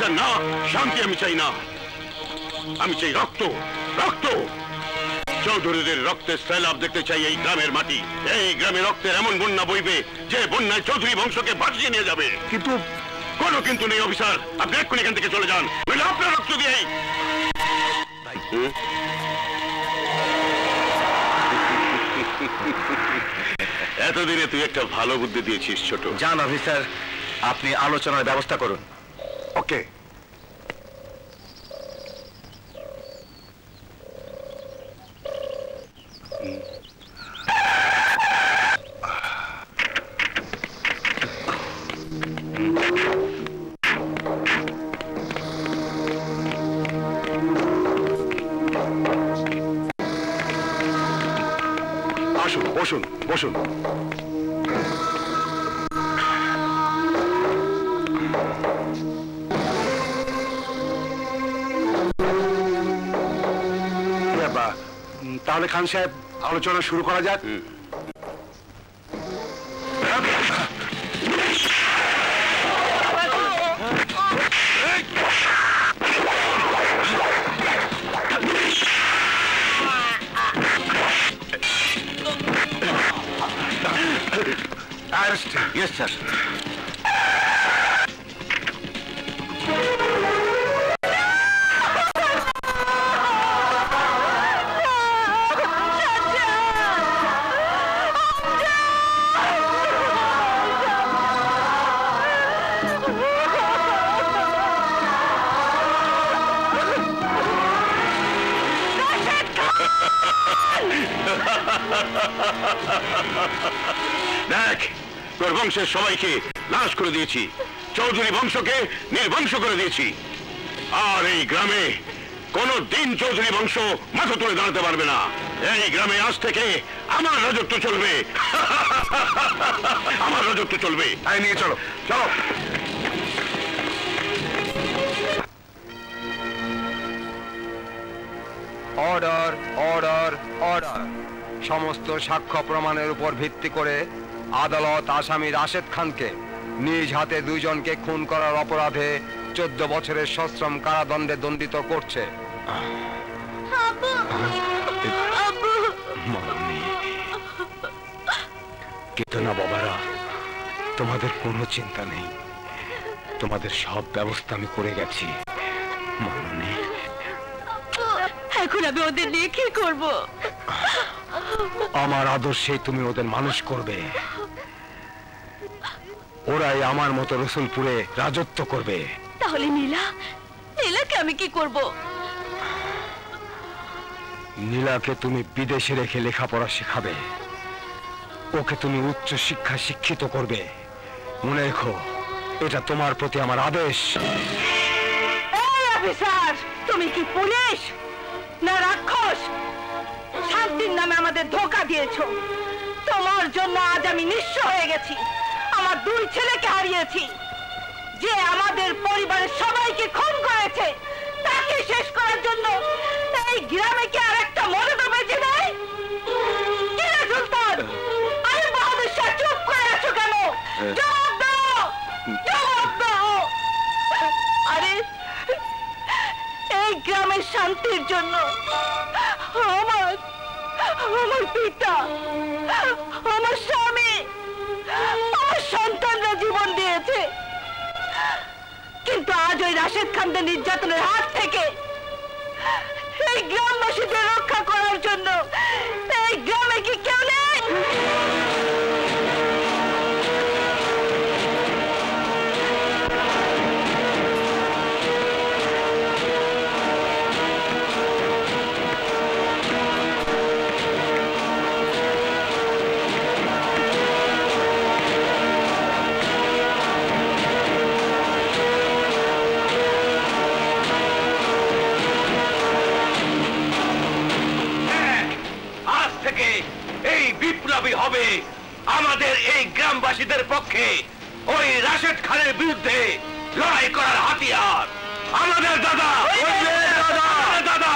অবিচার না, শান্তি আমি চাই না, আমি চাই রক্ত, রক্ত। চৌধুরীদের রক্তের সৈলাব দেখতে চাই এই গ্রামের মাটি। এই গ্রামে রক্তের এমন বন্যা বইবে যে বন্যায় চৌধুরী বংশকে বাঁচিয়ে নিয়ে যাবে। কিন্তু কোনো কিন্তু নেই অফিসার, আপনি এক্ষুনি এখান থেকে চলে যান, নইলে আপনার রক্ত দিয়েই। এতদিনে তুই একটা ভালো বুদ্ধি দিয়েছিস ছোট। যান অফিসার, আপনি আলোচনার ব্যবস্থা করুন। ওকে। আসুন, বসুন বসুন। তাহলে খান সাহেব আলোচনা শুরু করা যাক। Yes, sir. দেখ, তোর বংশের সবাইকে লাশ করে দিয়েছি, চৌধুরী বংশকে নির্বংশ করে দিয়েছি, আর এই গ্রামে কোনো দিন চৌধুরী বংশ মাথা তুলে দাঁড়াতে পারবে না। এই গ্রামে আজ থেকে আমার রাজত্ব চলবে। আমার রাজত্ব চলবে। তাই নিয়ে চলো, চলো। Order, order, order. সমস্ত সাক্ষ্য প্রমাণের উপর ভিত্তি করে আদালত আসামি রাশেদ খানকে নিজ হাতে দুইজনকে খুন করার অপরাধে 14 বছরের সশ্রম কারাদণ্ডে দণ্ডিত করছে। কিন্তু না বাবারা, তোমাদের কোনো চিন্তা নেই, তোমাদের সব ব্যবস্থা আমি করে গেছি। এখন আমি ওদের নিয়ে কি করব? আমার আদর্শে তুমি ওদের মানুষ করবে, ওরাই আমার মতো রসুলপুরে রাজত্ব করবে। তাহলে নীলা, নীলাকে আমি কি করব? নীলাকে তুমি বিদেশে রেখে লেখাপড়া শেখাবে, ওকে তুমি উচ্চ শিক্ষা শিক্ষিত করবে। মনে রেখো, এটা তোমার প্রতি আমার আদেশ। অফিসার, তুমি কি পুলিশ না রাক্ষস? শান্তির নামে আমাদের ধোঁকা দিয়েছো। তোমার জন্য আজ আমি নিঃস্ব হয়ে গেছি, আমার 2 ছেলেকে হারিয়েছি। যে আমাদের পরিবারের সবাইকে খুন করেছে তাকে শেষ করার জন্য এই গ্রামে কি আর একটা মরদও বেঁচে নেই? কি রে সুলতান, আরে বাহাদুর শাহ, চুপ করে আছো কেন? জবাব দাও, জবাব দাও। আরে এই গ্রামের শান্তির জন্য আমার পিতা, আমার স্বামী, আমার সন্তানরা জীবন দিয়েছে, কিন্তু আজ ওই রাশেদ খানদের নির্যাতনের হাত থেকে এই গ্রামবাসীদের রক্ষা করার জন্য এই গ্রামে কি কেউ নেই? হবে আমাদের এই গ্রামবাসীদের পক্ষে ওই রাশেদ খানের বিরুদ্ধে লড়াই করার হাতিয়ার। আমাদের দাদা, দাদা, দাদা